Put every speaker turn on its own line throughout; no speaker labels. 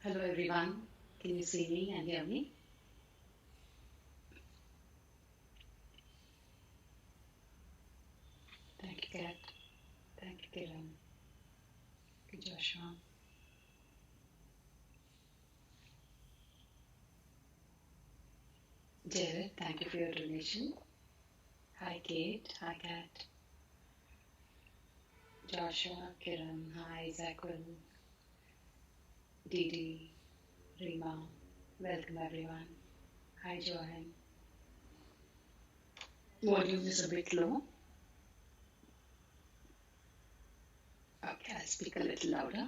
Hello everyone. Can you see me and hear me? Thank you, Kat. Thank you, Kiran. Thank you, Joshua. Jared, thank you for your donation. Hi, Kate. Hi, Kat. Joshua, Kiran. Hi, Zakul. Didi, Rima. Welcome everyone. Hi, Johan. Volume is a bit low. Okay, I'll speak a little louder.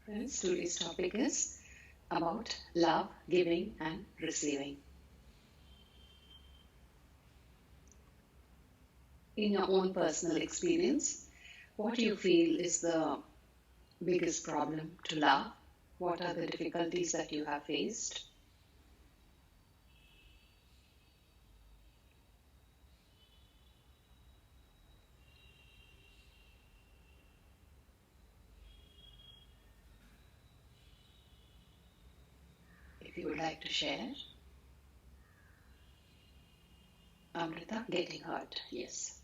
Friends, today's topic is about love, giving, and receiving. In your own personal experience, what do you feel is the biggest problem to love? What are the difficulties that you have faced? If you would like to share. Amrita, getting hurt, yes.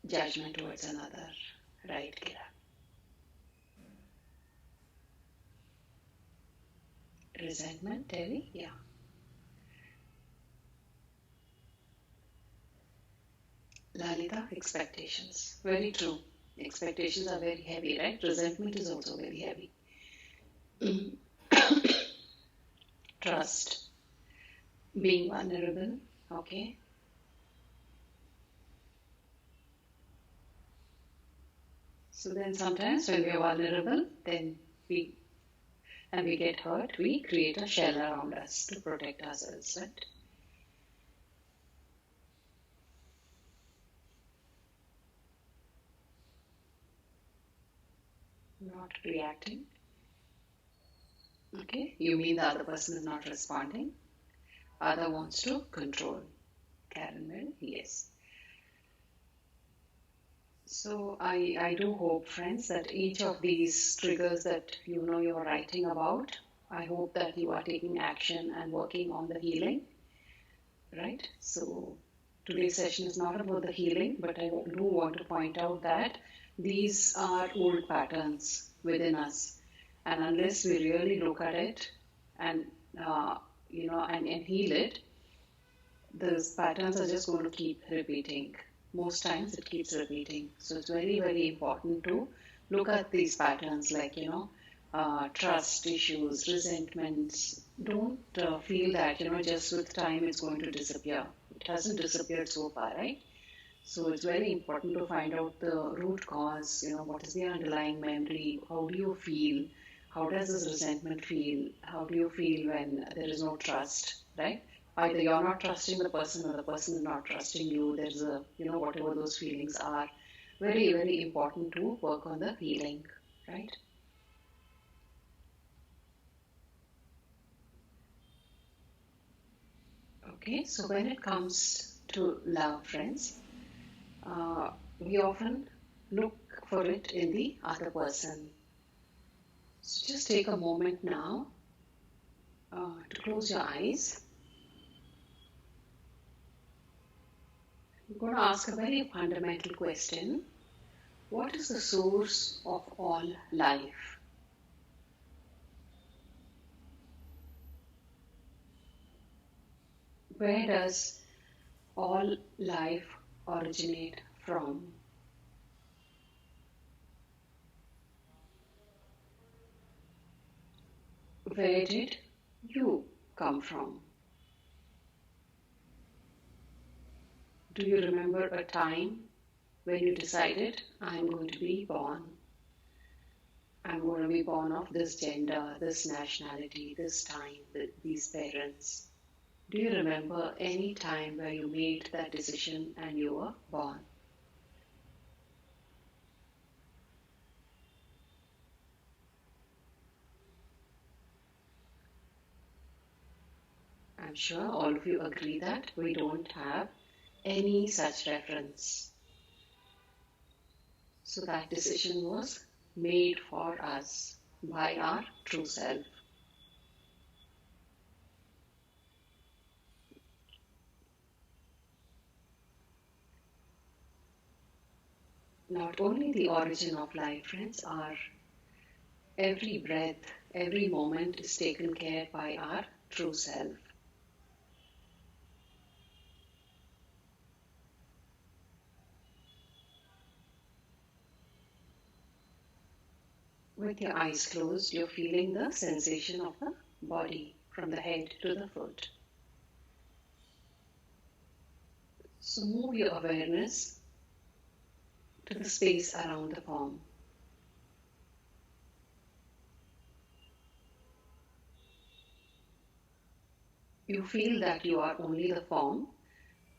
Judgment towards another, right, Kira? Resentment, Terry, yeah. Lalita, expectations, very true. Expectations are very heavy, right? Resentment is also very heavy. Trust, being vulnerable, okay. So then sometimes when we are vulnerable, then we and we get hurt, we create a shell around us to protect ourselves, right? Not reacting. Okay, you mean the other person is not responding? Other wants to control. Caramel, yes. So I do hope, friends, that each of these triggers that you know you're writing about, I hope that you are taking action and working on the healing, right? So today's session is not about the healing, but I do want to point out that these are old patterns within us, and unless we really look at it and and heal it, those patterns are just going to keep repeating. Most times it keeps repeating. So it's very, very important to look at these patterns like, trust issues, resentments. Don't feel that, just with time it's going to disappear. It hasn't disappeared so far, right? So it's very important to find out the root cause, what is the underlying memory, how do you feel, how does this resentment feel, how do you feel when there is no trust, right? Either you're not trusting the person or the person is not trusting you. There's a, whatever those feelings are, very, very important to work on the healing, right? Okay, so when it comes to love, friends, we often look for it in the other person. So just take a moment now to close your eyes. I'm going to ask a very fundamental question. What is the source of all life? Where does all life originate from? Where did you come from? Do you remember a time when you decided, I'm going to be born? I'm going to be born of this gender, this nationality, this time, these parents. Do you remember any time where you made that decision and you were born? I'm sure all of you agree that we don't have any such reference. So that decision was made for us by our true self. Not only the origin of life, friends, our every breath, every moment is taken care by our true self. With your eyes closed, you're feeling the sensation of the body from the head to the foot. So move your awareness to the space around the palm. You feel that you are only the form,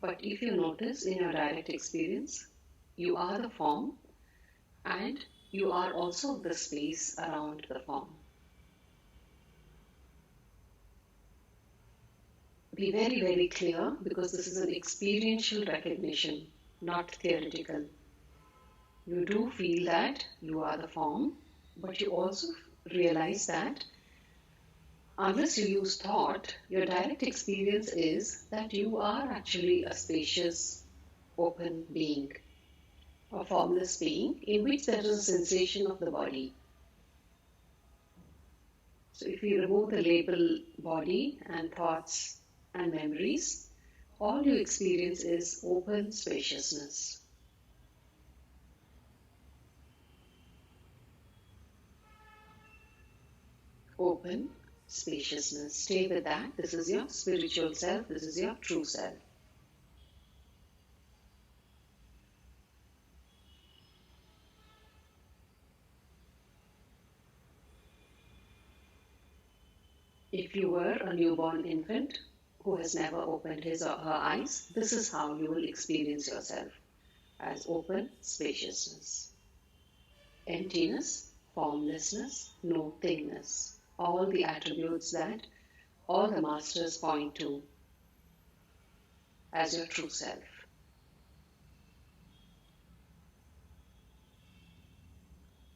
but if you notice in your direct experience, you are the form and you are also the space around the form. Be very, very clear because this is an experiential recognition, not theoretical. You do feel that you are the form, but you also realize that unless you use thought, your direct experience is that you are actually a spacious, open being, a formless being in which there is a sensation of the body. So if we remove the label body and thoughts and memories, all you experience is open spaciousness. Open spaciousness. Stay with that. This is your spiritual self. This is your true self. If you were a newborn infant who has never opened his or her eyes, this is how you will experience yourself, as open spaciousness. Emptiness, formlessness, no thingness. All the attributes that all the masters point to as your true self.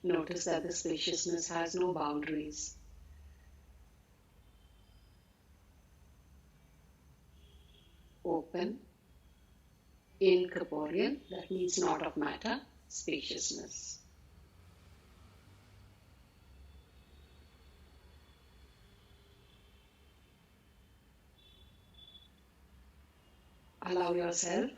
Notice that the spaciousness has no boundaries. Open, incorporeal, that means not of matter, spaciousness. Allow yourself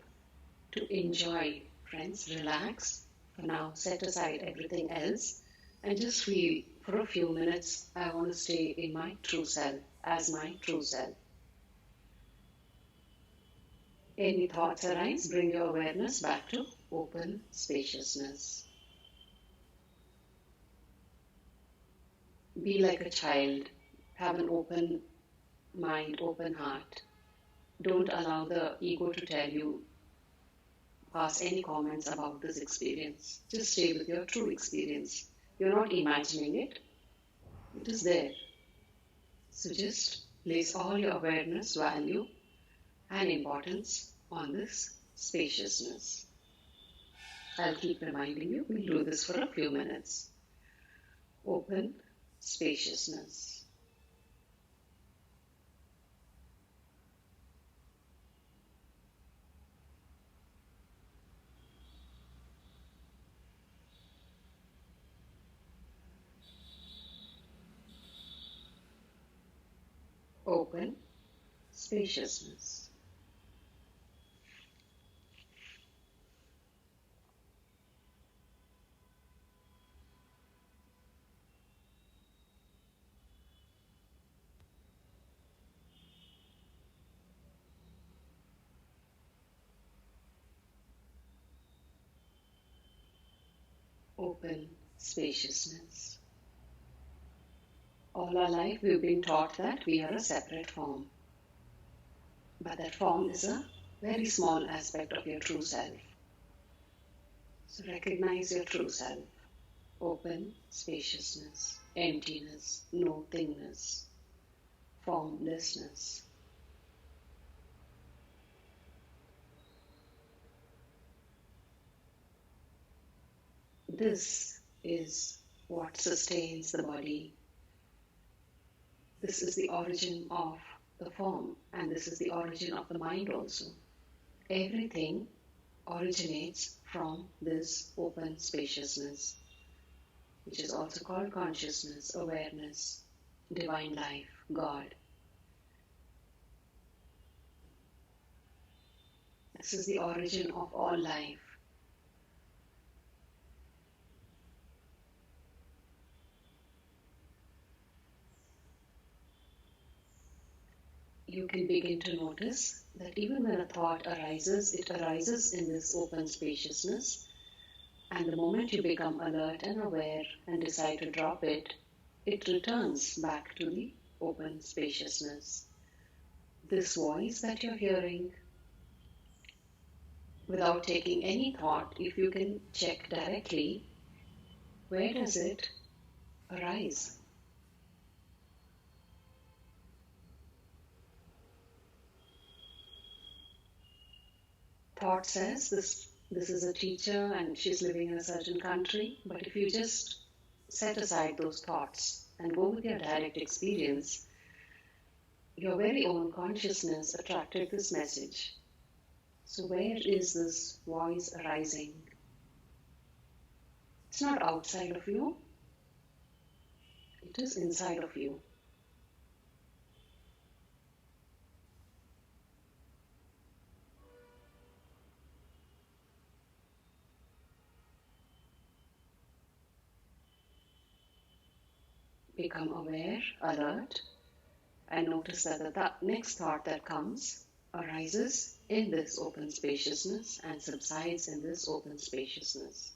to enjoy, friends, relax. For now, set aside everything else and just feel for a few minutes. I want to stay in my true self, as my true self. Any thoughts arise, bring your awareness back to open spaciousness. Be like a child, have an open mind, open heart. Don't allow the ego to tell you, pass any comments about this experience. Just stay with your true experience. You're not imagining it, it is there. So just place all your awareness, value, and importance on this spaciousness. I'll keep reminding you, we'll do this for a few minutes. Open spaciousness. Open spaciousness. Open spaciousness. All our life we've been taught that we are a separate form. But that form is a very small aspect of your true self. So recognize your true self. Open spaciousness, emptiness, nothingness, formlessness. This is what sustains the body. This is the origin of the form, and this is the origin of the mind also. Everything originates from this open spaciousness, which is also called consciousness, awareness, divine life, God. This is the origin of all life. You can begin to notice that even when a thought arises, it arises in this open spaciousness, and the moment you become alert and aware and decide to drop it, it returns back to the open spaciousness. This voice that you're hearing, without taking any thought, if you can check directly, where does it arise? Thought says this is a teacher and she's living in a certain country, but if you just set aside those thoughts and go with your direct experience, your very own consciousness attracted this message. So where is this voice arising? It's not outside of you, it is inside of you. Become aware, alert, and notice that the next thought that comes arises in this open spaciousness and subsides in this open spaciousness.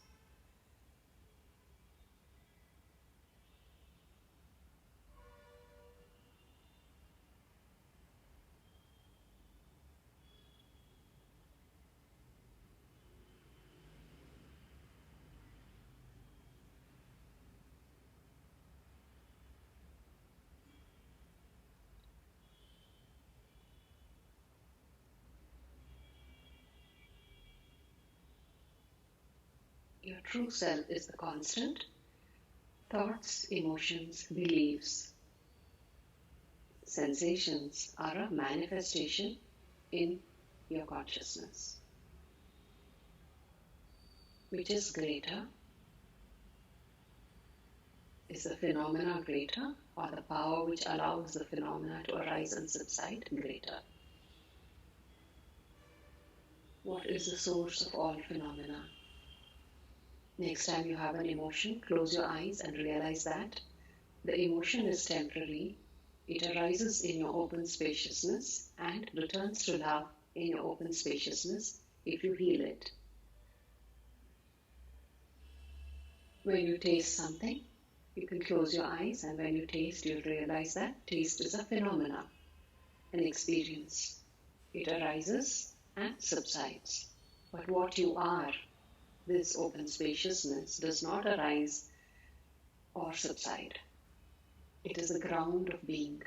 Your true self is the constant. Thoughts, emotions, beliefs, sensations are a manifestation in your consciousness. Which is greater? Is the phenomena greater, or the power which allows the phenomena to arise and subside greater? What is the source of all phenomena? Next time you have an emotion, close your eyes and realize that the emotion is temporary. It arises in your open spaciousness and returns to love in your open spaciousness if you heal it. When you taste something, you can close your eyes, and when you taste, you'll realize that taste is a phenomena, an experience. It arises and subsides. But what you are, this open spaciousness, does not arise or subside. It is the ground of being.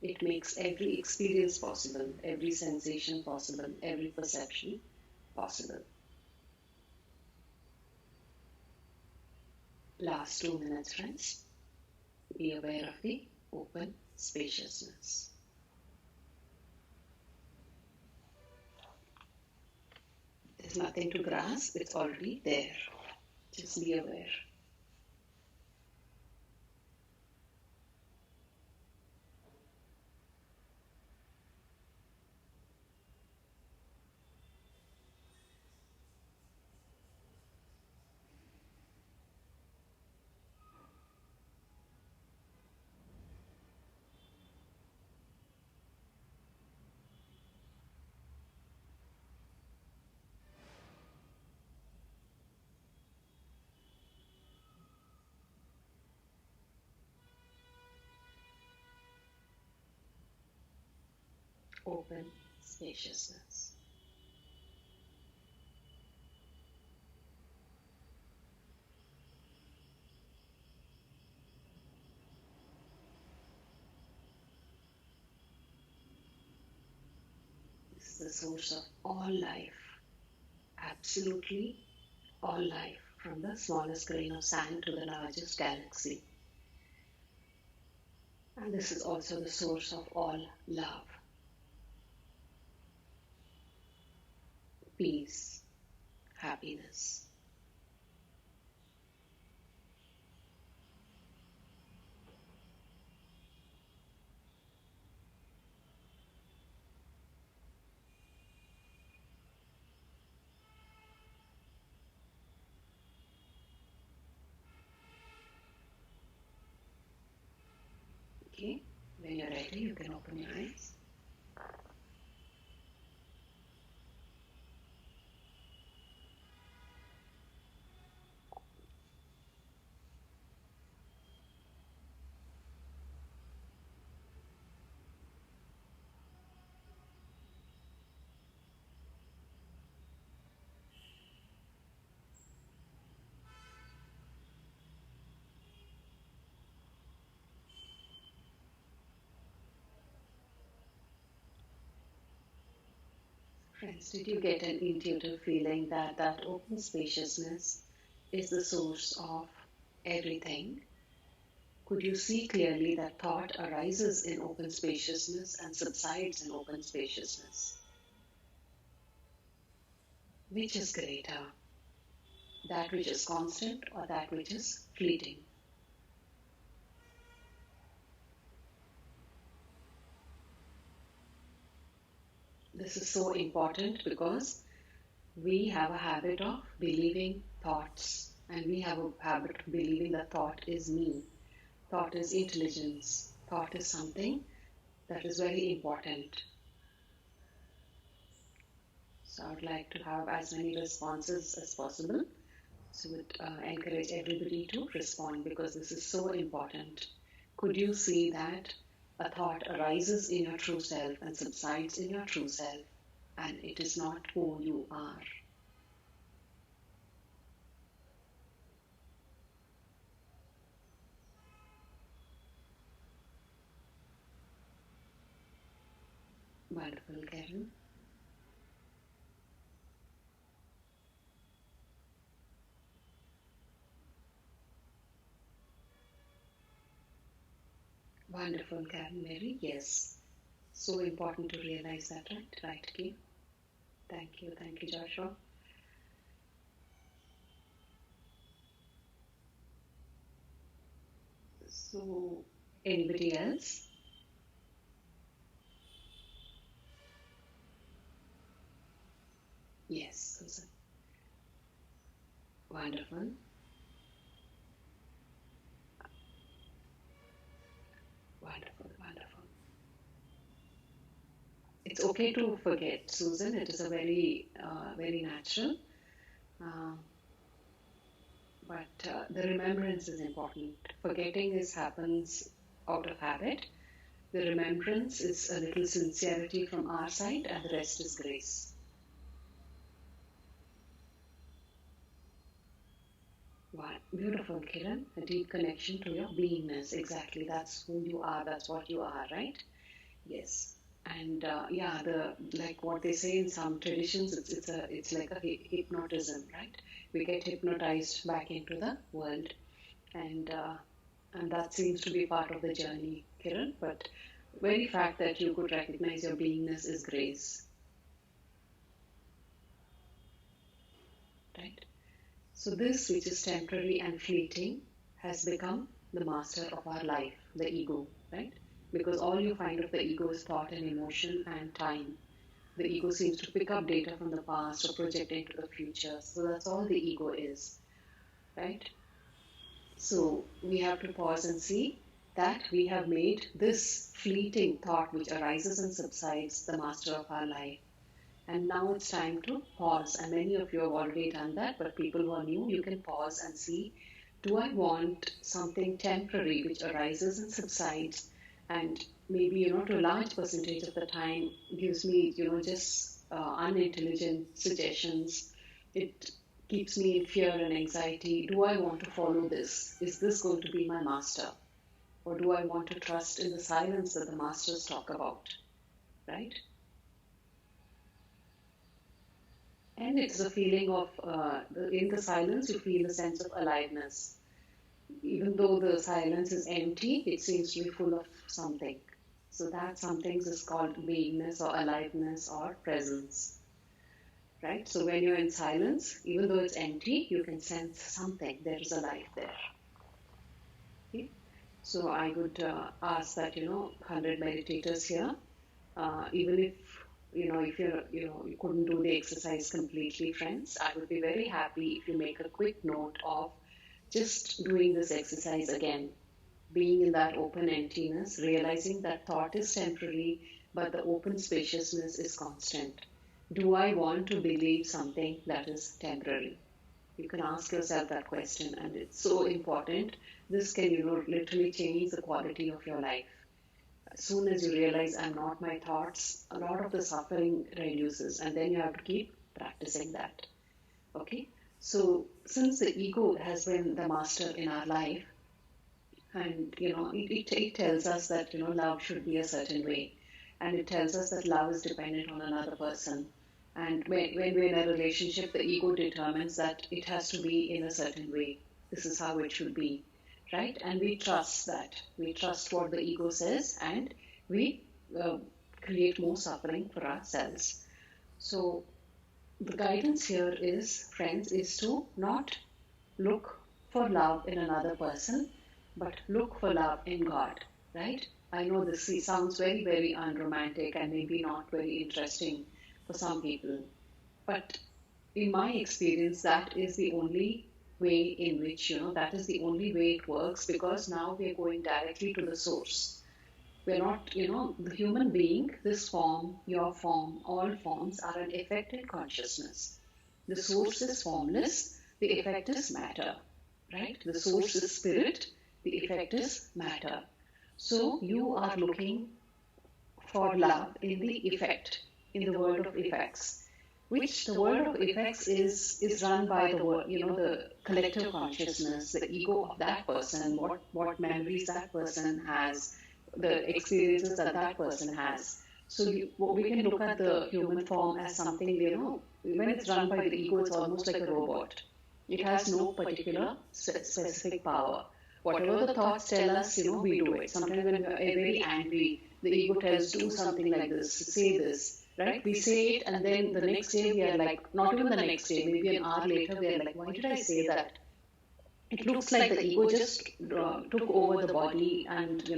It makes every experience possible, every sensation possible, every perception possible. Last 2 minutes, friends. Be aware of the open spaciousness. There's nothing to grasp, it's already there. Just be aware. open spaciousness. This is the source of all life, absolutely all life, from the smallest grain of sand to the largest galaxy. And this is also the source of all love, peace, happiness. Okay, when you're ready, you can open your eyes. Friends, did you get an intuitive feeling that that open spaciousness is the source of everything? Could you see clearly that thought arises in open spaciousness and subsides in open spaciousness? Which is greater, that which is constant or that which is fleeting? This is so important because we have a habit of believing thoughts, and we have a habit of believing that thought is me, thought is intelligence, thought is something that is very important. So I would like to have as many responses as possible. So I would encourage everybody to respond because this is so important. Could you see that a thought arises in your true self and subsides in your true self, and it is not who you are? Wonderful, Karen. Wonderful, Karen Mary. Yes. So important to realize that, right? Right, Kim? Thank you. Thank you, Joshua. So, anybody else? Yes, Susan. Wonderful. Wonderful. Wonderful. It's okay to forget, Susan. It is a very natural. Uh, but the remembrance is important. Forgetting is happens out of habit. The remembrance is a little sincerity from our side, and the rest is grace. Wow, beautiful, Kiran. A deep connection to your beingness. Exactly, that's who you are. That's what you are, right? Yes. And yeah, the like what they say in some traditions, it's like a hypnotism, right? We get hypnotized back into the world, and uh, and that seems to be part of the journey, Kiran. But very fact that you could recognize your beingness is grace, right? So this, which is temporary and fleeting, has become the master of our life, the ego, right? Because all you find of the ego is thought and emotion and time. The ego seems to pick up data from the past or project into the future. So that's all the ego is, right? So we have to pause and see that we have made this fleeting thought which arises and subsides the master of our life. And now it's time to pause. And many of you have already done that, but people who are new, you can pause and see, do I want something temporary which arises and subsides? And maybe, to a large percentage of the time gives me, just unintelligent suggestions. It keeps me in fear and anxiety. Do I want to follow this? Is this going to be my master? Or do I want to trust in the silence that the masters talk about? Right? And it's a feeling of, in the silence, you feel a sense of aliveness. Even though the silence is empty, it seems to be full of something. So that something is called beingness or aliveness or presence. Right? So when you're in silence, even though it's empty, you can sense something. There is a life there. Okay? So I would ask that, 100 meditators here, even if, if you couldn't do the exercise completely, friends, I would be very happy if you make a quick note of just doing this exercise again, being in that open emptiness, realizing that thought is temporary, but the open spaciousness is constant. Do I want to believe something that is temporary? You can ask yourself that question, and it's so important. This can, literally change the quality of your life. As soon as you realize I'm not my thoughts, a lot of the suffering reduces, and then you have to keep practicing that. Okay? So, since the ego has been the master in our life, and it tells us that love should be a certain way, and it tells us that love is dependent on another person. And when we're in a relationship, the ego determines that it has to be in a certain way. This is how it should be, right? And we trust that. We trust what the ego says, and we create more suffering for ourselves. So the guidance here is, friends, is to not look for love in another person, but look for love in God, right? I know this sounds very, very unromantic and maybe not very interesting for some people. But in my experience, that is the only way in which, that is the only way it works, because now we're going directly to the source. We're not, the human being, this form, your form, all forms are an effect in consciousness. The source is formless, the effect is matter, right? The source is spirit, the effect is matter. So you are looking for love in the effect, in the world of effects, which the world of effects is run by the world, the collective consciousness, the ego of that person, what memories that person has, the experiences that that person has. So we can look at the human form as something, when it's run by the ego, it's almost like a robot. It has no particular specific power. Whatever the thoughts tell us, we do it. Sometimes when we're very angry, the ego tells, do something like this, say this, right? We say it, and then the next day we are like, not even the next day, maybe an hour later, we are like, why did I say that? It looks like the ego just took over the body and,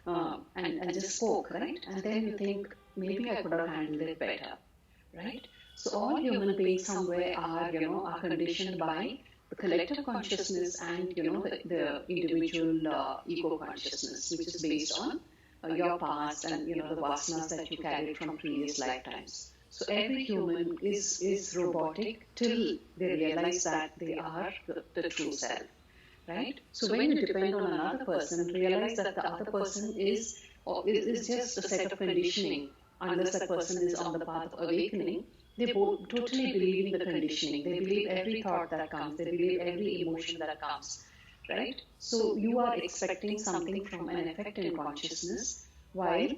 and just spoke, right? And then you think, maybe I could have handled it better, right? So all human beings somewhere are conditioned by the collective consciousness and, the individual ego consciousness, which is based on your past and, the vasanas that you carried from previous lifetimes. So every human is robotic till they realize that they are the true self, right? So when you depend on another person, realize that the other person is just a set of conditioning. Unless that person is on the path of awakening, they both totally believe in the conditioning. They believe every thought that comes. They believe every emotion that comes, right? So you are expecting something from an effect in consciousness, while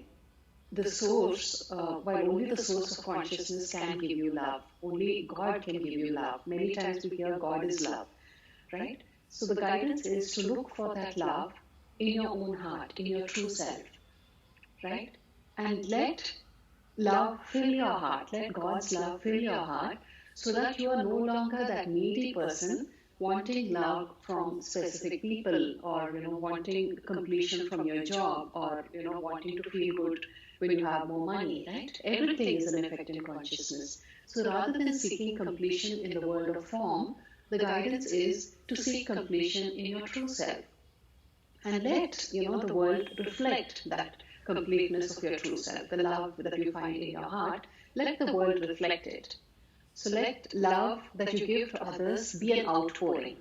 the source, while only the source of consciousness can give you love. Only God can give you love. Many times we hear God is love, right? So the guidance is to look for that love in your own heart, in your true self, right? And let love fill your heart. Let God's love fill your heart, so that you are no longer that needy person wanting love from specific people, or wanting completion from your job, or wanting to feel good when you have more money, right? Everything is an effect in consciousness. So rather than seeking completion in the world of form, the guidance is to seek completion in your true self, and let the world reflect that completeness of your true self, the love that you find in your heart. Let the world reflect it. So let love that you give to others be an outpouring.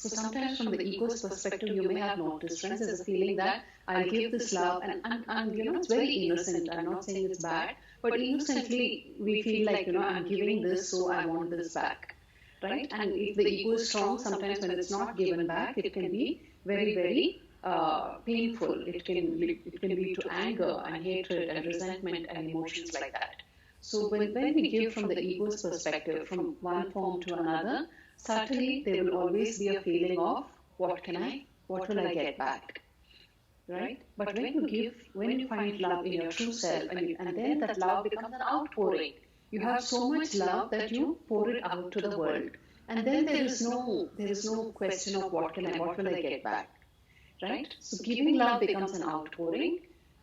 So sometimes from the ego's perspective, you may have noticed, friends, there's a feeling that I'll give this love, and it's very innocent. I'm not saying it's bad, but innocently we feel like, I'm giving this, so I want this back, right? And if the ego is strong, sometimes when it's not given back, it can be very, very painful. It can lead to anger and hatred and resentment and emotions like that. So when we give from the ego's perspective, from one form to another, subtly there will always be a feeling of what will I get back, right? But when you find love in your true self, and then that love becomes an outpouring. You have so much love that you pour it out to the world, and then there is no question of what will I get back, right? So giving love becomes an outpouring,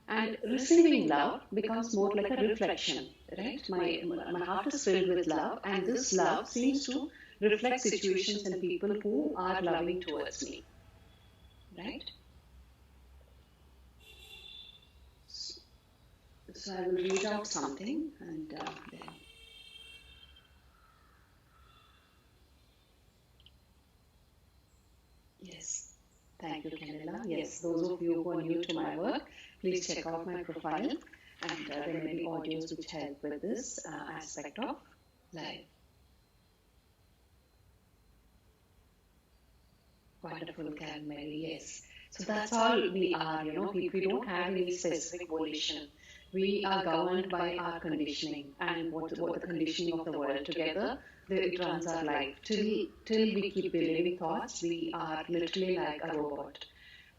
and receiving love becomes more like a reflection, right? My heart is filled with love, and this love seems to reflect situations and people who are loving towards me, right? So I will read out something, and then yes. Thank you, Canela. Yes, those of you who are new to my work, please check out my profile, and there may be audios which help with this aspect of life. Wonderful, Karen Mary. Yes. So that's all we are. We don't have any specific volition. We are governed by our conditioning and what the conditioning of the world together. It runs our life. Till we keep believing thoughts, we are literally like a robot.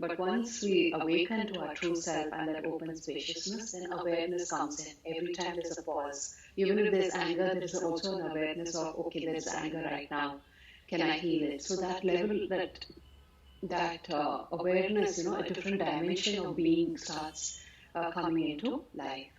But once we awaken to our true self and that open spaciousness, then awareness comes in. Every time there's a pause. Even if there's anger, there's also an awareness of, okay, there's anger right now. Can I heal it? So that level, that awareness, a different dimension of being starts coming into life.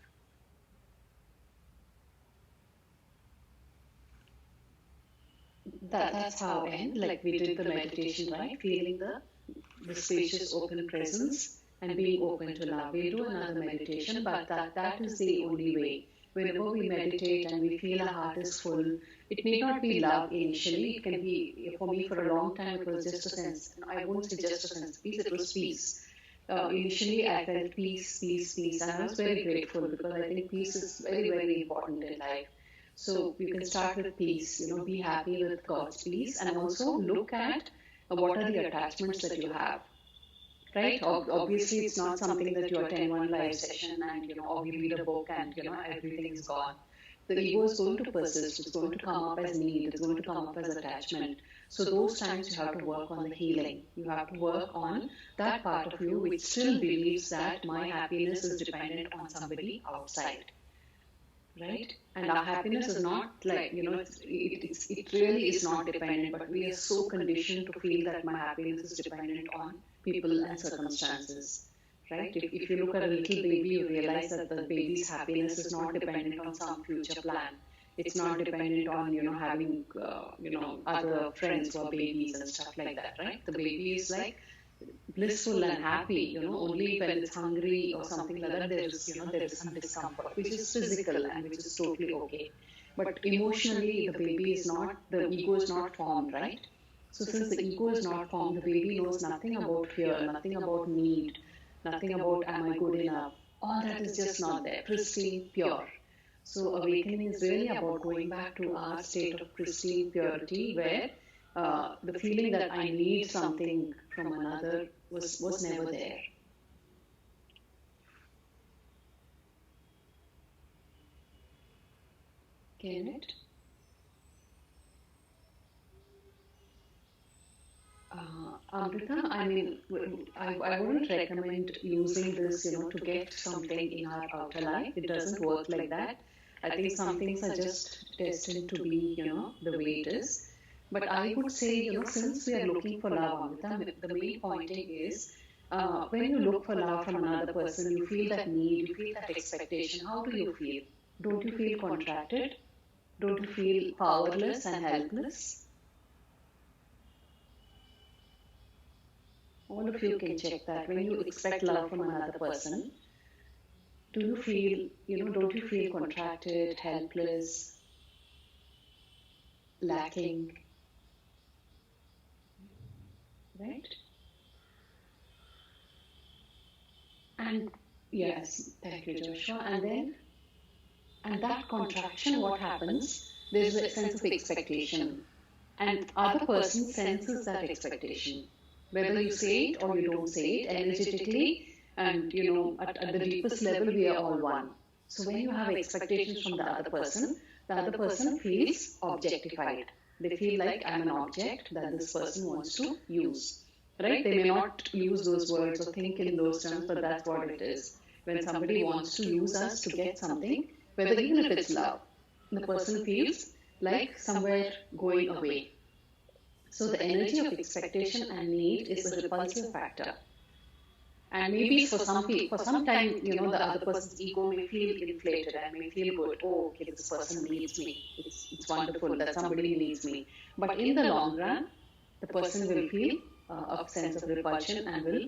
That's how like we did the meditation, right? Feeling the spacious open presence and being open to love. We'll do another meditation, but that is the only way. Whenever we meditate and we feel our heart is full, it may not be love initially. It can be, for me, for a long time, it was just a sense. I won't say just a sense of peace, it was peace. Initially, I felt peace, peace, peace, and I was very grateful because I think peace is very, very important in life. So you can start with peace, be happy with God's peace, and also look at what are the attachments that you have, right? Obviously, it's not something that you attend one live session and, or you read a book and, everything is gone. The ego is going to persist. It's going to come up as need. It's going to come up as attachment. So those times you have to work on the healing. You have to work on that part of you which still believes that my happiness is dependent on somebody outside. Right? And our happiness is not like, it really is not dependent, but we are so conditioned to feel that my happiness is dependent on people and circumstances. Right? If you look at a little baby, you realize that the baby's happiness is not dependent on some future plan. It's not dependent on, having, other friends who are babies and stuff like that, right? The baby is like blissful and happy, only when it's hungry or something like that, there is some discomfort, which is physical and which is totally okay. But emotionally, the ego is not formed, right? So since the ego is not formed, the baby knows nothing about fear, nothing about need, nothing about am I good enough. All that is just not there, pristine, pure. So awakening is really about going back to our state of pristine purity where the feeling that I need something from another was never there. Get it? Amrita, I wouldn't recommend using this, to get something in our outer life. It doesn't work like that. I think some things are just destined to be, the way it is. But I would say, since we are looking for love, Amrita, the main pointing is when you look for love from another person, you feel that need, you feel that expectation. How do you feel? Don't you feel contracted? Don't you feel powerless and helpless? All of you can check that. When you expect love from another person, do you feel, don't you feel contracted, helpless, lacking? right? And yes, thank you, Joshua. And that contraction, what happens? There's a sense of expectation, and other person senses that expectation, whether you say it or you don't say it energetically. And at the deepest level, we are all one. So when you have expectations from the other person feels objectified. They feel like I'm an object that this person wants to use. Right? They may not use those words or think in those terms, but that's what it is. When somebody wants to use us to get something, whether even if it's love, the person feels like somewhere going away. So the energy of expectation and need is a repulsive factor. And maybe for some time, the other person's ego may feel inflated and may feel good. Oh, okay, this person needs me. It's wonderful that somebody needs me. But in the long run, the person will feel a sense of repulsion and will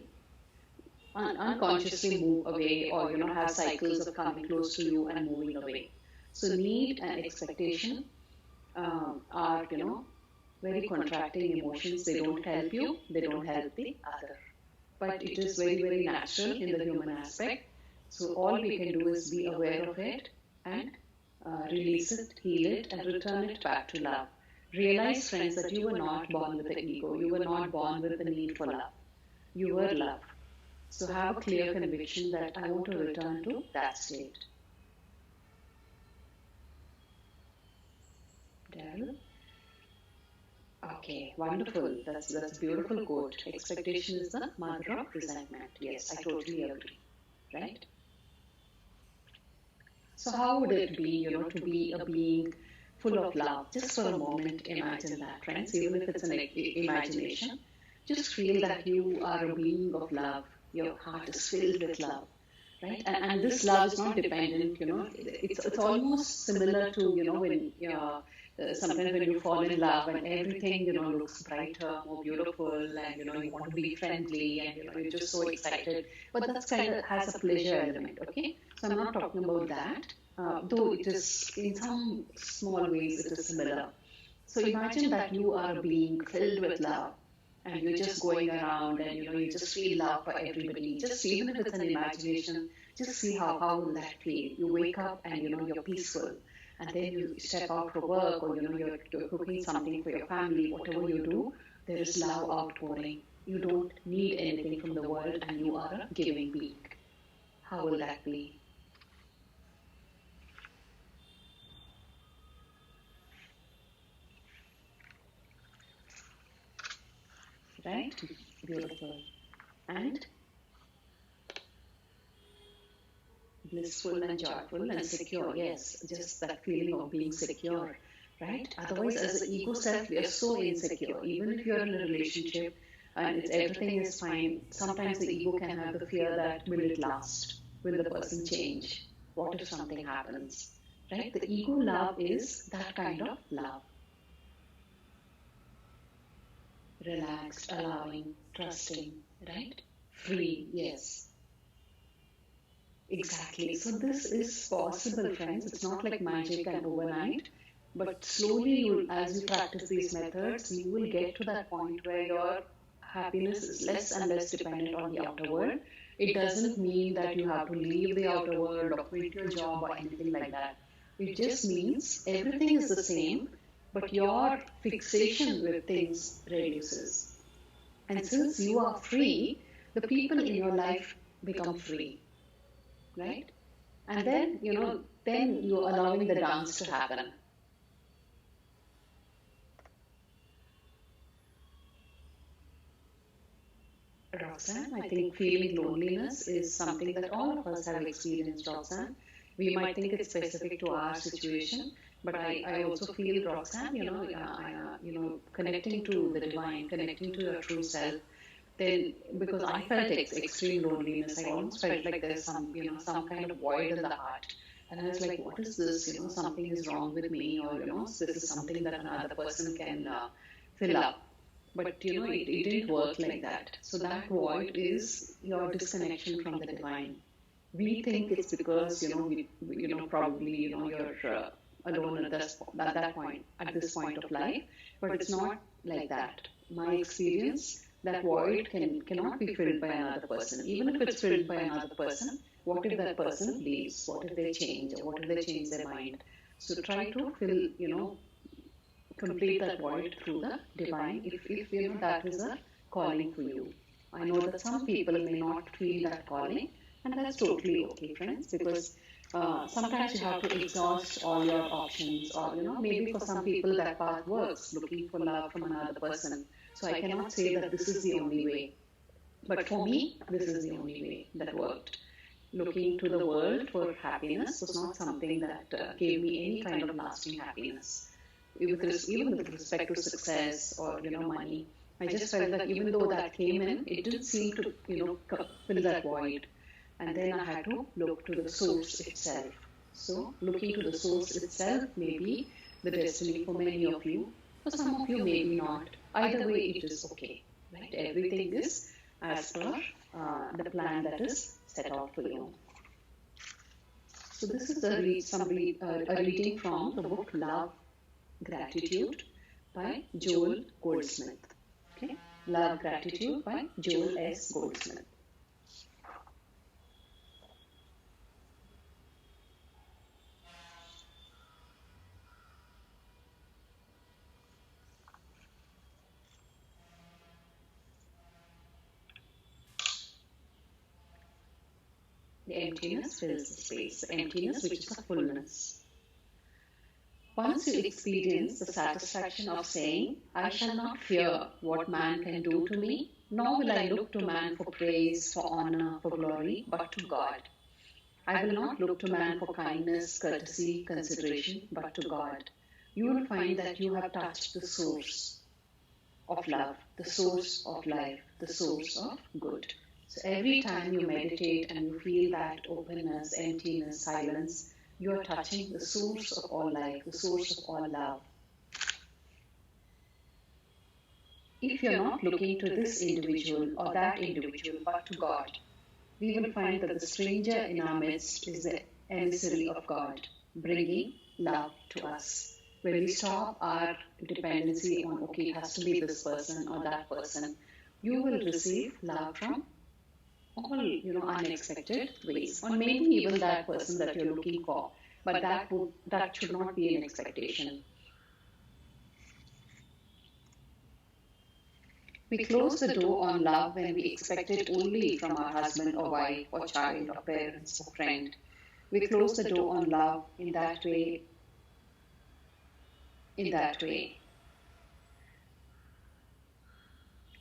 unconsciously move away, or have cycles of coming close to you and moving away. So need and expectation are very contracting emotions. They don't help you, they don't help the other, but it is very, very natural in the human aspect. So all we can do is be aware of it and release it, heal it, and return it back to love. Realize, friends, that you were not born with the ego, you were not born with the need for love, you were love. So have a clear conviction that I want to return to that state. Daryl? Okay, wonderful. That's a beautiful quote. Expectation is the mother of resentment. Yes, I totally agree. Right? So how would it be, to be a being full of love? Just for a moment, imagine that, friends. Even if it's an imagination, just feel that you are a being of love. Your heart is filled with love, right? And this love is not dependent. It's almost similar to when sometimes when you fall in love and everything looks brighter, more beautiful, and you want to be friendly, and you're just so excited. But that's kind of has a pleasure element. Okay, so I'm not talking about that. Though it is in some small ways it is similar. So imagine that you are a being filled with love, and you're just going around, and you just feel love for everybody. Just even if it's an imagination, just see how will that feel. You wake up and you're peaceful, and then you step out for work, or you're cooking something for your family. Whatever you do, there is love outpouring. You don't need anything from the world, and you are a giving being. How will that be? Right? Beautiful. And blissful and joyful and secure. Yes, just that feeling of being secure, right? Otherwise, as the ego self, we are so insecure. Even if you're in a relationship and everything is fine, sometimes the ego can have the fear that will it last? Will the person change? What if something happens? Right? The ego love is that kind of love. Relaxed, allowing, trusting, right? Free, yes. Exactly. So this is possible, friends. It's not like magic and overnight, but slowly, as you practice these methods, you will get to that point where your happiness is less and less dependent on the outer world. It doesn't mean that you have to leave the outer world or quit your job or anything like that. It just means everything is the same, but your fixation with things reduces. And since you are free, the people in your life become free, right? And then, then you're allowing the dance to happen. Roxanne, I think feeling loneliness is something that all of us have experienced, Roxanne. We might think it's specific to our situation, but I also feel, Roxanne, connecting to the divine, connecting to your true self, then because I felt extreme loneliness, I almost felt like there's some kind of void in the heart. And I was like, what is this? Something is wrong with me, or, this is something that another person can fill up. But it didn't work like that. So that void is your disconnection from the divine. We think it's because probably you're alone at that point, at this point of life, but it's not like that. My experience, that void cannot be filled by another person. Even if it's filled by another person, what if that person leaves? What if they change? Or what if they change their mind? So try to fill, complete that void through the divine, if that is a calling for you. I know that some people may not feel that calling, and that's totally okay, friends, because sometimes you have to exhaust all your options, or maybe for some people that path works, looking for love from another person. So I cannot say that this is the only way, but for me, this is the only way that worked. Looking to the world for happiness was not something that gave me any kind of lasting happiness. Even with respect to success or money, I just felt that even though that came in, it didn't seem to fill that void. And then I had to look to the source itself. So looking to the source itself may be the destiny for many of you. For some of you, maybe not. Either way, it is okay. Right? Everything is as per the plan that is set out for you. So this is a reading from the book Love, Gratitude by Joel Goldsmith. Okay, Love, Gratitude by Joel S. Goldsmith. The emptiness fills the space. The emptiness, which is the fullness. Once you experience the satisfaction of saying, I shall not fear what man can do to me, nor will I look to man for praise, for honor, for glory, but to God. I will not look to man for kindness, courtesy, consideration, but to God. You will find that you have touched the source of love, the source of life, the source of good. So every time you meditate and you feel that openness, emptiness, silence, you are touching the source of all life, the source of all love. If you're not looking to this individual or that individual, but to God, we will find that the stranger in our midst is the emissary of God, bringing love to us. When we stop our dependency on, okay, it has to be this person or that person, you will receive love from all unexpected ways, or maybe even that person that you're looking for, but that should not be an expectation. We close the door on love when we expect it only from our husband or wife or child or parents or friend. We close the door on love in that way.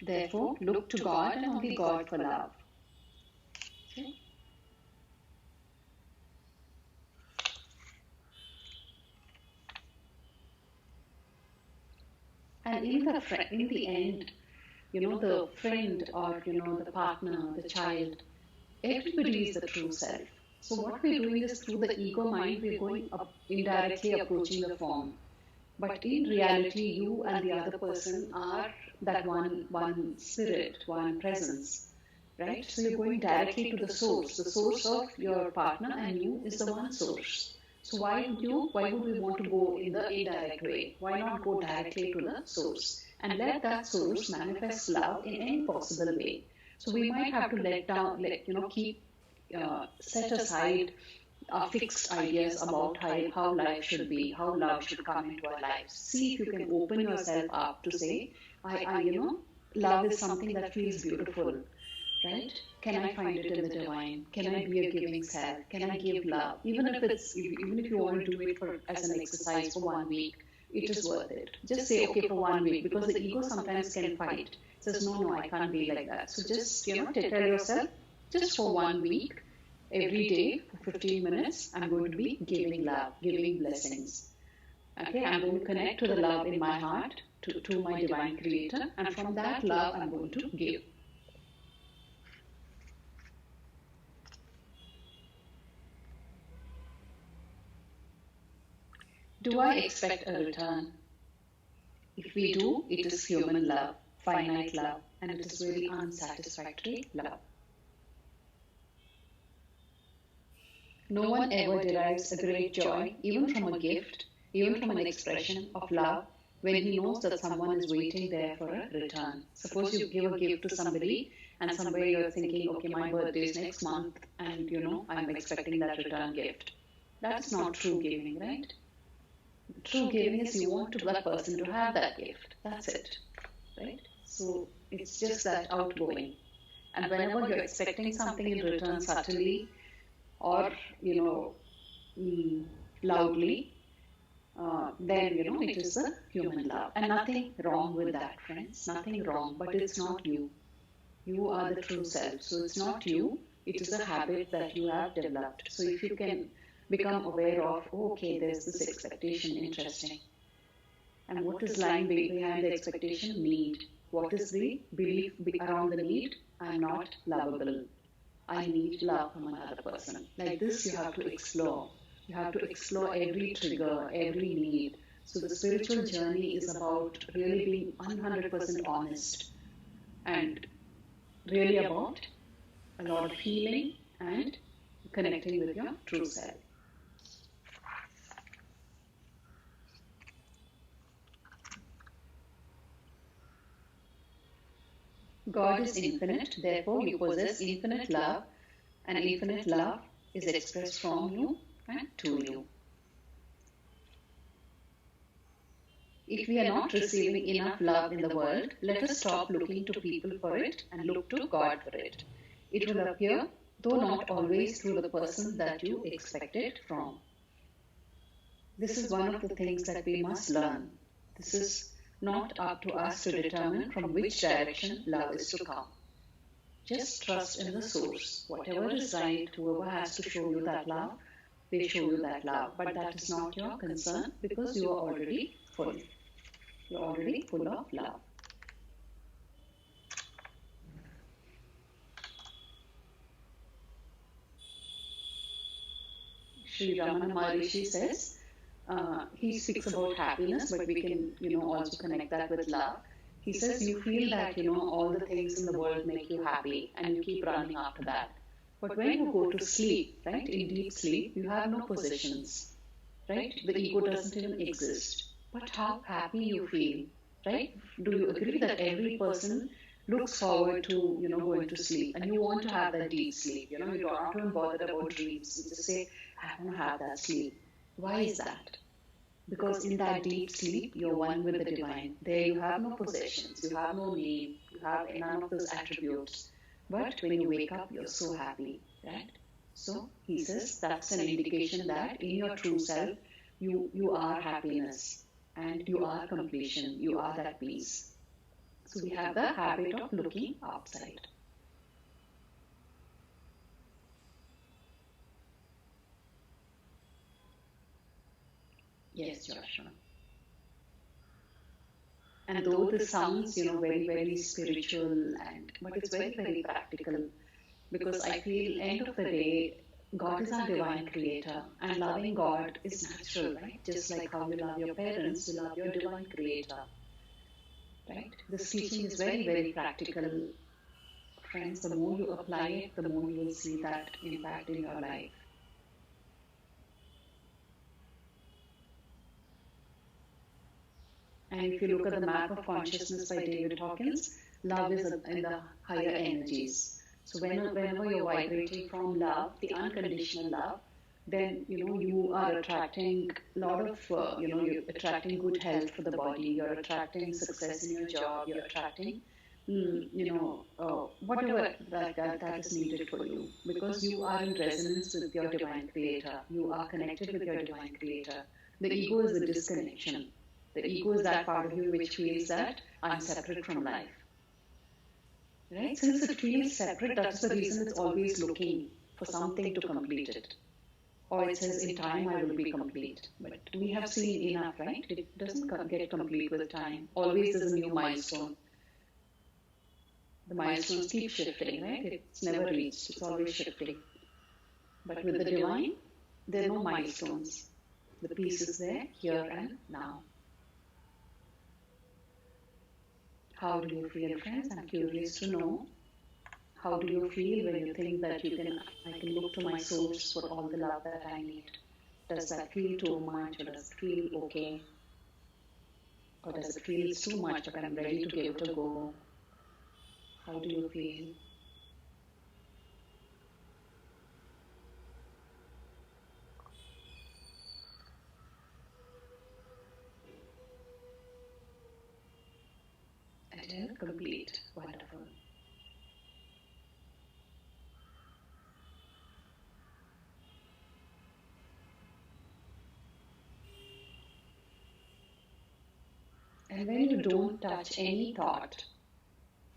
Therefore, look to God and only God for love. Okay? And in the end, the friend or the partner, the child, everybody is the true self. So what we're doing is through the ego mind, we're going up indirectly approaching the form. But in reality, you and the other person are that one spirit, one presence, right? So you're going directly to the source. The source of your partner and you is the one source. So why would we want to go in the indirect way? Why not go directly to the source and let that source manifest love in any possible way? So we might have to keep set aside our fixed ideas about how life should be, how love should come into our lives. See if you can open yourself up to say, love is something that feels beautiful, right? Can I find it in the divine? Can I be a giving self? Can I give love? Even if you want to do it as an exercise for 1 week, it is worth it. Just say, okay, for 1 week, because the ego sometimes can fight. It says, no, I can't be like that. So just, tell yourself, just for 1 week, every day for 15 minutes, I'm going to be giving love, giving blessings. Okay, I'm going to connect to the love in my heart, to my divine creator, and from that love, I'm going to give. Do I expect a return? If we do, it is human love, finite love, and it is very unsatisfactory love. No one ever derives a great joy, even from a gift, even from an expression of love, when he knows that someone is waiting there for a return. Suppose you give a gift to somebody and somebody you're thinking, okay, my birthday is next month and I'm expecting that return gift. That is not true giving, right? True giving is you want to that person to have that gift. That's it, right? So it's just that outgoing. And whenever you're expecting something in return subtly or, you know, mm, loudly, then it is a human love. And nothing wrong with that, friends. Nothing wrong, but it's not you. You are the true self. So it's not you, it is a habit that you have developed. So if you can become aware of, oh, okay, there's this expectation, interesting. And what is lying behind the expectation? Need. What is the belief around the need? I'm not lovable. I need love from another person. Like this, you have to explore. You have to explore every trigger, every need. So the spiritual journey is about really being 100% honest and really about a lot of healing and connecting with your true self. God is infinite, therefore you possess infinite love, and infinite love is expressed from you and to you. If we are not receiving enough love in the world, let us stop looking to people for it and look to God for it. It will appear, though not always through the person that you expect it from. This is one of the things that we must learn. This is not up to us to determine from which direction love is to come. Just trust in the source. Whatever is right, whoever has to show you that love, they show you that love. But that is not your concern because you are already full. You're already full of love. Sri Ramana Maharishi says, he speaks about happiness, but we can, also connect that with love. He says you feel that, all the things in the world make you happy and you keep running after that. But when you go to sleep, right, in deep sleep, you have no possessions, right? The ego doesn't even exist. But how happy you feel, right? Do you agree that every person looks forward to, going to sleep and you want to have that deep sleep? You're not even bothered about dreams. You just say, I want to have that sleep. Why is that? Because in that deep sleep, you're one with the divine. There you have no possessions, you have no name, you have none of those attributes. But when you wake up, you're so happy, right? So he says that's an indication that in your true self, you are happiness and you are completion, you are that peace. So we have the habit of looking outside. Yes, Joshua. And though this sounds, very, very spiritual, but it's very, very practical because I feel end of the day, God is our divine creator and loving God is natural, right? Just like how you love your parents, you love your divine creator, right? This teaching is very, very practical. Friends, the more you apply it, the more you will see that impact in your life. And if you look at the map of consciousness by David Hawkins, love is in the higher energies. So whenever you're vibrating from love, the unconditional love, then you are attracting a lot of you're attracting good health for the body. You're attracting success in your job. You're attracting whatever that is needed for you because you are in resonance with your divine creator. You are connected with your divine creator. The ego is the disconnection. The ego is that part of you which feels that I'm separate from life. Right? Since it feels separate, that's the reason it's always looking for something to complete it. Or it says, in time I will be complete. But we have seen enough, right? It doesn't get complete with time. Always there's a new milestone. The milestones keep shifting, right? It's never reached. It's always shifting. But with the divine, there are no milestones. The peace is there, here and now. How do you feel, friends? I'm curious to know. How do you feel when you think that I can look to my source for all the love that I need? Does that feel too much or does it feel okay? Or does it feel it's too much, but I'm ready to give it a go? How do you feel? It is complete. Wonderful. And when you don't touch any thought,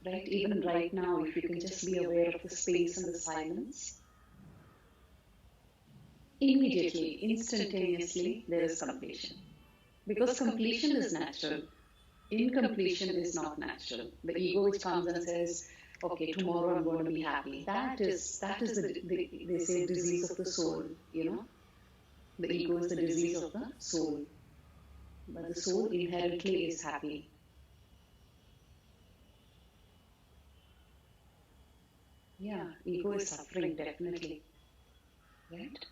right, even right now, if you can just be aware of the space and the silence, immediately, instantaneously, there is completion. Because completion is natural, incompletion is not natural. The ego which comes and says, okay, tomorrow I'm going to be happy. That is they say disease of the soul, you know. The ego is the disease of the soul. But the soul inherently is happy. Yeah, ego is suffering definitely. Right?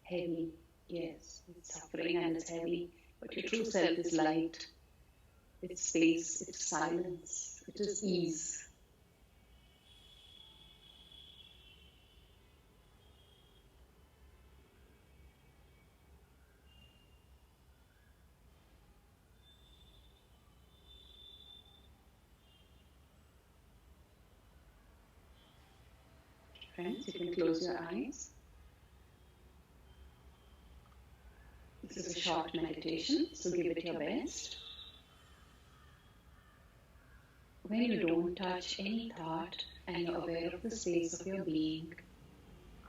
Heavy. Yes, it's suffering and it's heavy. But your true self is light. It's space, it's silence, it is ease. Friends, you can close your eyes. This is a short meditation, so give it your best. When you don't touch any thought and you're aware of the space of your being,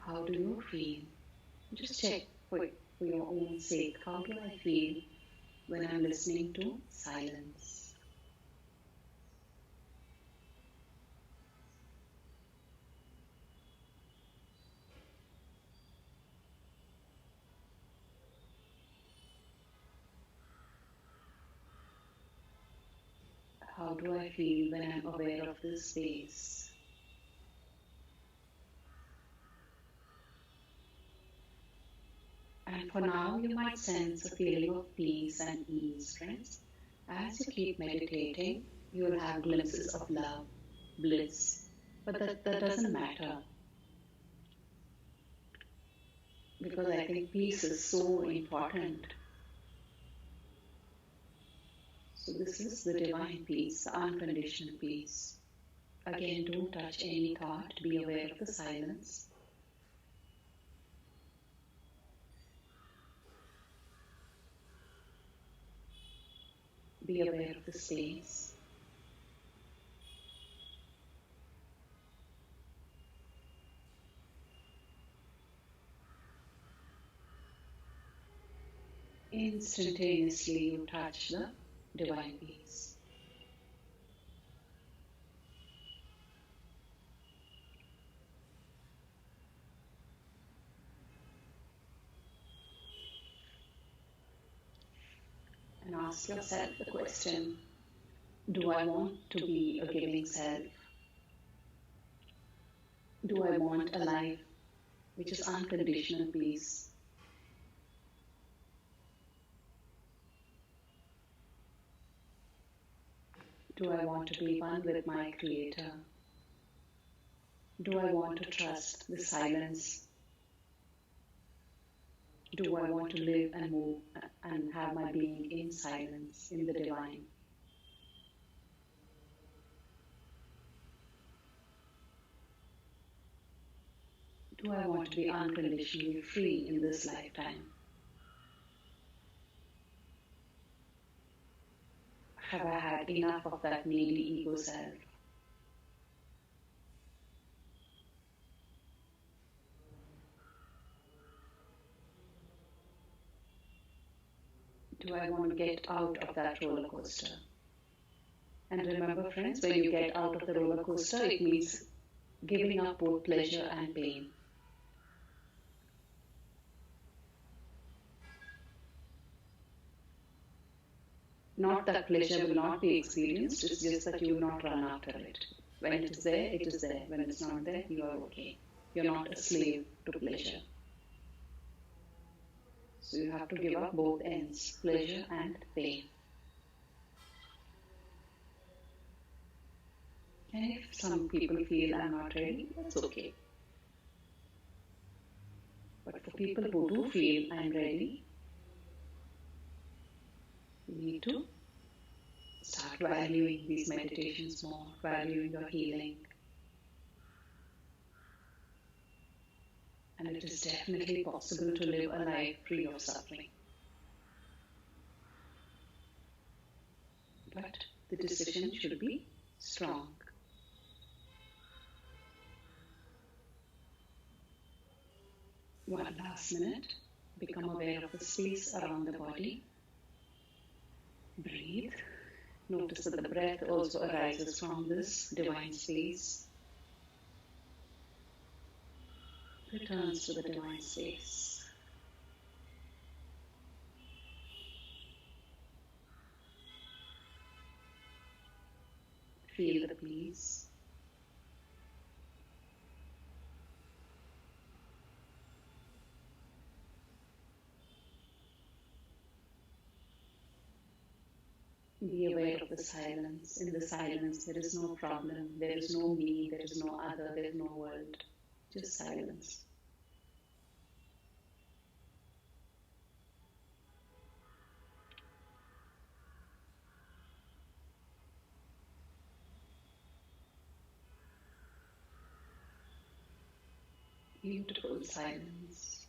how do you feel? Just check for your own sake. How do I feel when I'm listening to silence? How do I feel when I'm aware of this space? And for now, you might sense a feeling of peace and ease, friends. As you keep meditating, you will have glimpses of love, bliss. But that doesn't matter because I think peace is so important. So, this is the divine peace, the unconditional peace. Again, don't touch any thought, be aware of the silence. Be aware of the space. Instantaneously, you touch the divine peace. And ask yourself the question, do I want to be a giving self? Do I want a life which is unconditional peace? Do I want to be one with my Creator? Do I want to trust the silence? Do I want to live and move and have my being in silence, in the divine? Do I want to be unconditionally free in this lifetime? Have I had enough of that needy ego self? Do I want to get out of that roller coaster? And remember, friends, when you get out of the roller coaster, it means giving up both pleasure and pain. Not that pleasure will not be experienced, it's just that you will not run after it. When it is there, it is there. When it's not there, you are okay. You're not a slave to pleasure. So you have to give up both ends, pleasure and pain. And if some people feel I'm not ready, that's okay. But for people who do feel I'm ready, you need to start valuing these meditations more, valuing your healing. And it is definitely possible to live a life free of suffering. But the decision should be strong. One last minute. Become aware of the space around the body. Breathe. Notice that the breath also arises from this divine space. Returns to the divine space. Feel the peace. Be aware of the silence. In the silence, there is no problem, there is no me, there is no other, there is no world. Just silence. Beautiful silence.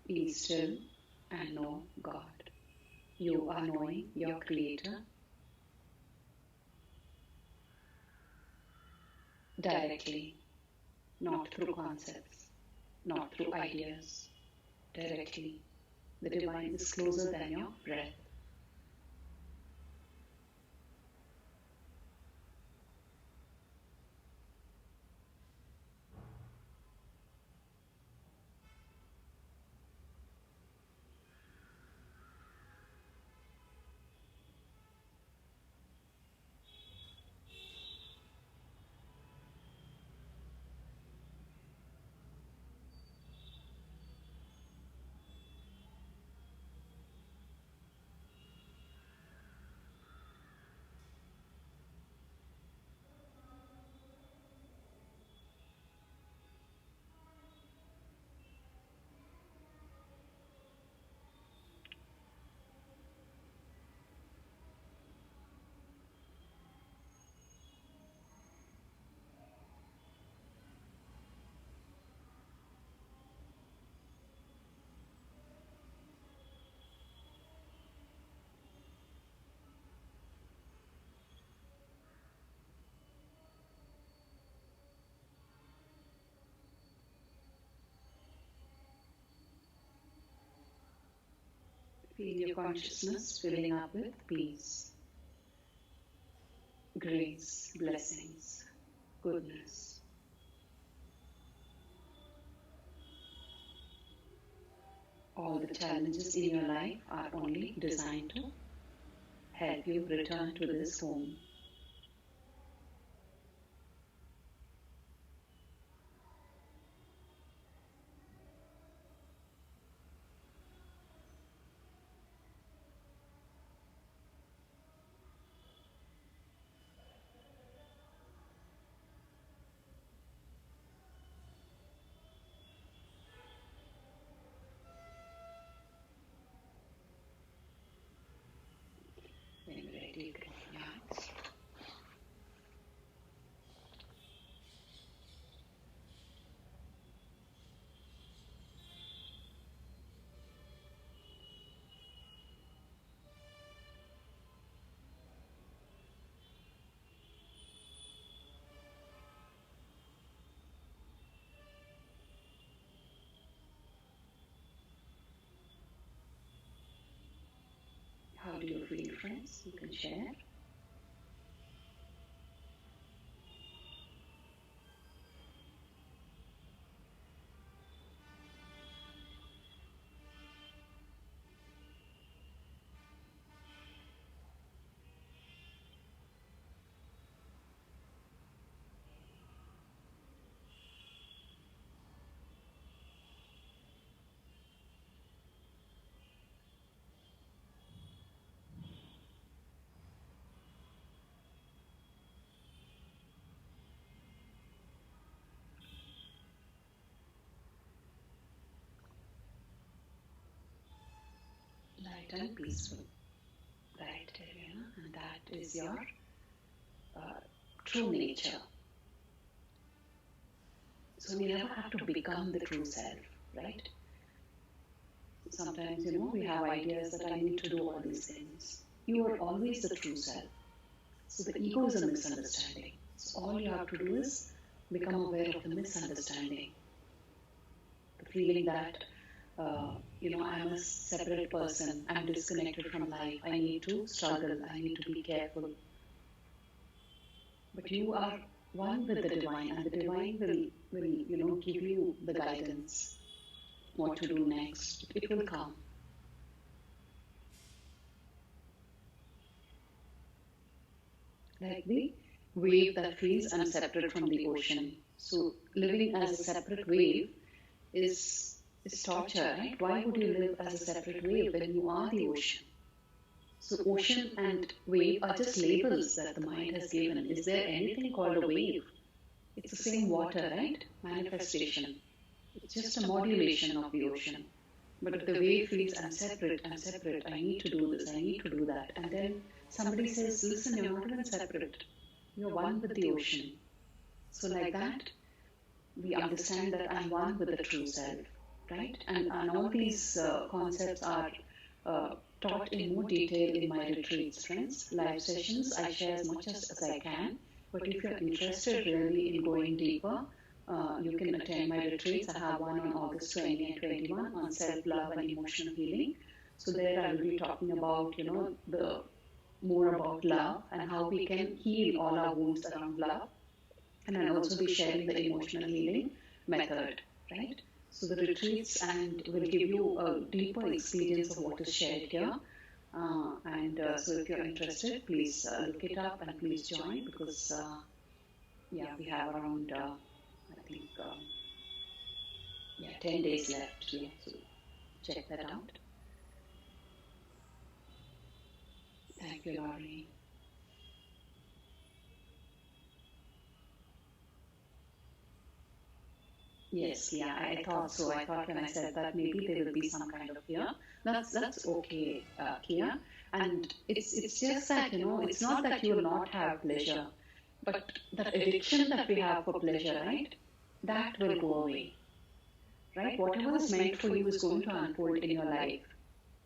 Be still and know God. You are knowing your Creator directly, not through concepts, not through ideas, directly. The divine is closer than your breath. Feel your consciousness filling up with peace, grace, blessings, goodness. All the challenges in your life are only designed to help you return to this home. When you're ready, you can open your eyes. How do you feel, friends? You can share. light and peaceful. Right, Ariana? And that is your uh, true nature. So we never have to become the true self, right? Sometimes, we have ideas that I need to do all these things. You are always the true self. So the ego is a misunderstanding. So all you have to do is become aware of the misunderstanding. The feeling that, I'm a separate person, I'm disconnected from life, I need to struggle, I need to be careful. But you are one with the divine, and the divine will give you the guidance, what to do next. It will come. Like the wave that feels I'm separate from the ocean. So living as a separate wave is torture, right? Why would you live as a separate wave when you are the ocean? So ocean and wave are just labels that the mind has given. Is there anything called a wave? It's the same water, right? Manifestation. It's just a modulation of the ocean. But if the wave feels I'm separate, I need to do this, I need to do that. And then somebody says, listen, you're not even separate. You're one with the ocean. So like that, we understand that I'm one with the true self, right? And all these concepts are taught in more detail in my retreats, friends. Live sessions, I share as much as I can. But if you're interested really in going deeper, you can attend my retreats. I have one on August 20 and 21 on self-love and emotional healing. So there I will be talking about, the more about love and how we can heal all our wounds around love. And I'll also be sharing the emotional healing method, right? So the retreats and will give you a deeper experience of what is shared here. So if you're interested, please look it up and please join because, we have around, I think, 10 days left. Yeah, so check that out. Thank you, Laurie. Yes, yeah, I thought so. I thought when I said that maybe there will be some kind of fear. That's okay, Kia. And it's just that it's not that you will not have pleasure, but that addiction that we have for pleasure, right? That will go away, right? Whatever is meant for you is going to unfold in your life,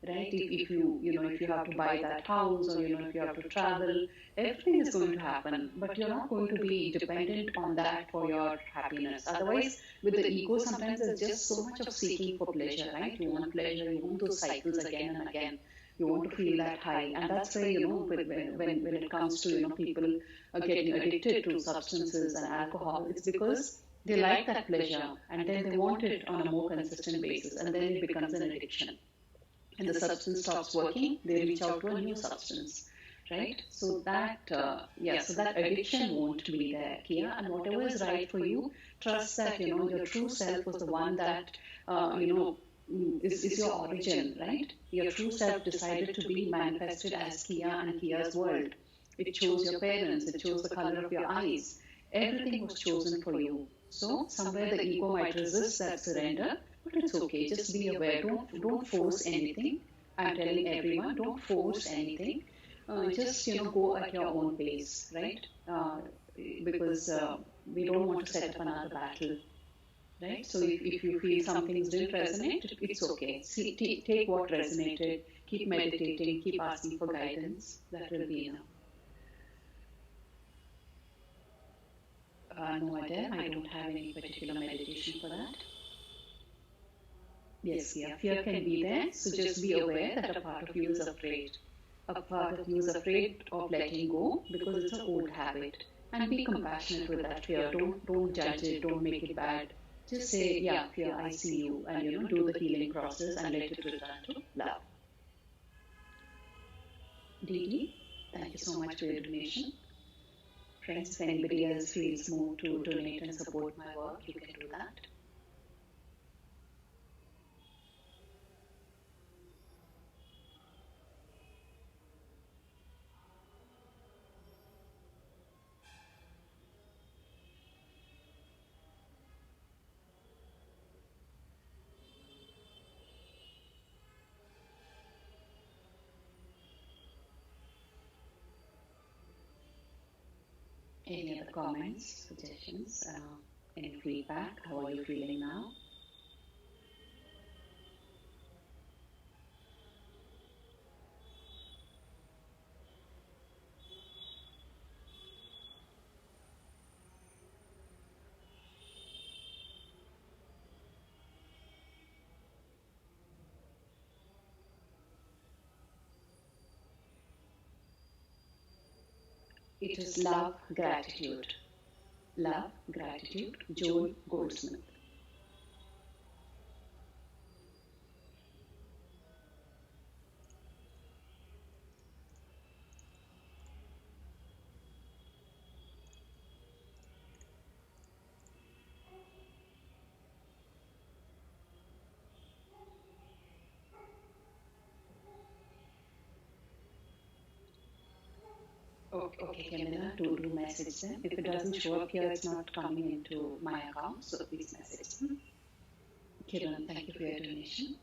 right? If if you have to buy that house or if you have to travel, everything is going to happen, but you're not going to be dependent on that for your happiness. Otherwise, with the ego, sometimes there's just so much of seeking for pleasure, right? You want pleasure, you want those cycles again and again, you want to feel that high. And that's where when it comes to people getting addicted to substances and alcohol, it's because they like that pleasure and then they want it on a more consistent basis, and then it becomes an addiction and the substance stops working, they reach out to a new substance, right? So so that addiction won't be there, Kia. And whatever is right for you, trust that your true self was the one that is your origin, right? Your true self decided to be manifested as Kia and Kia's world. It chose your parents, it chose the color of your eyes. Everything was chosen for you. So somewhere the ego might resist that surrender, but it's okay. Just be aware. Don't force anything. I'm telling everyone, don't force anything. Just go at your own pace, right? Because we don't want to set up another battle, right? So if you feel some things didn't resonate, it's okay. See, take what resonated. Keep meditating. Keep asking for guidance. That will be enough. No, Adele, I don't have any particular meditation for that. Yes, yeah, fear can be there. So just be aware that a part of you is afraid. A part of you is afraid of letting go because it's an old habit. And be compassionate with that fear. Don't judge it. Don't make it bad. Just say, yeah, fear, I see you, and do the healing process and let it return to love. Didi, thank you so much for your donation. Friends, if anybody else feels moved to donate and support my work, you can do that. Any other comments, suggestions, any feedback? How are you feeling now? It is love, gratitude. Love, gratitude, Joel Goldsmith. Okay, okay, Camilla, do message them. If it doesn't show up here, it's not coming into my account, so please message them. Kiran, thank you for your donation.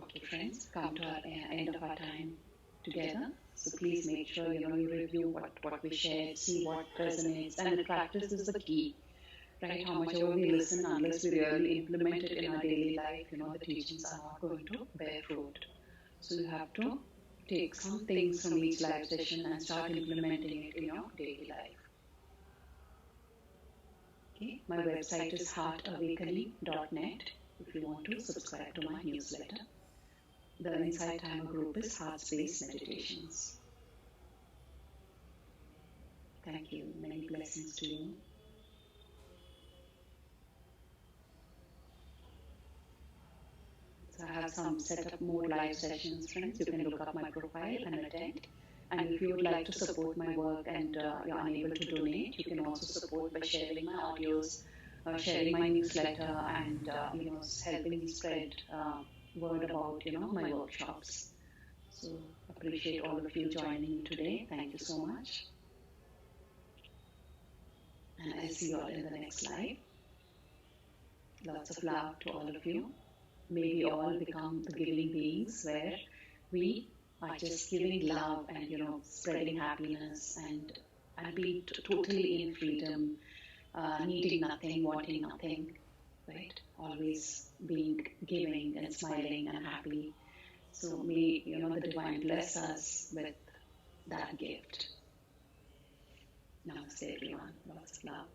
Okay, friends, come to our end of our time together. So please make sure you review what we shared, see what resonates, and practice is the key, right? How much ever we listen, unless we really implement it in our daily life, the teachings are not going to bear fruit. So you have to take some things from each live session and start implementing it in your daily life. Okay, my website is heartawakening.net if you want to subscribe to my newsletter. The Inside Timer group is Heart Space Meditations. Thank you. Many blessings to you. So I have some set up more live sessions, friends. You can look up my profile and attend. And if you would like to support my work and you're unable to donate, you can also support by sharing my audios, sharing my newsletter, and helping me spread word about my workshops. So appreciate all of you joining me today. Thank you so much. And I'll see you all in the next live. Lots of love to all of you. May we all become the giving beings where we are just giving love and spreading happiness and being totally in freedom, needing nothing, wanting nothing, right? Always being giving and smiling and happy. So may the divine bless us with that gift. Namaste, everyone. Lots of love.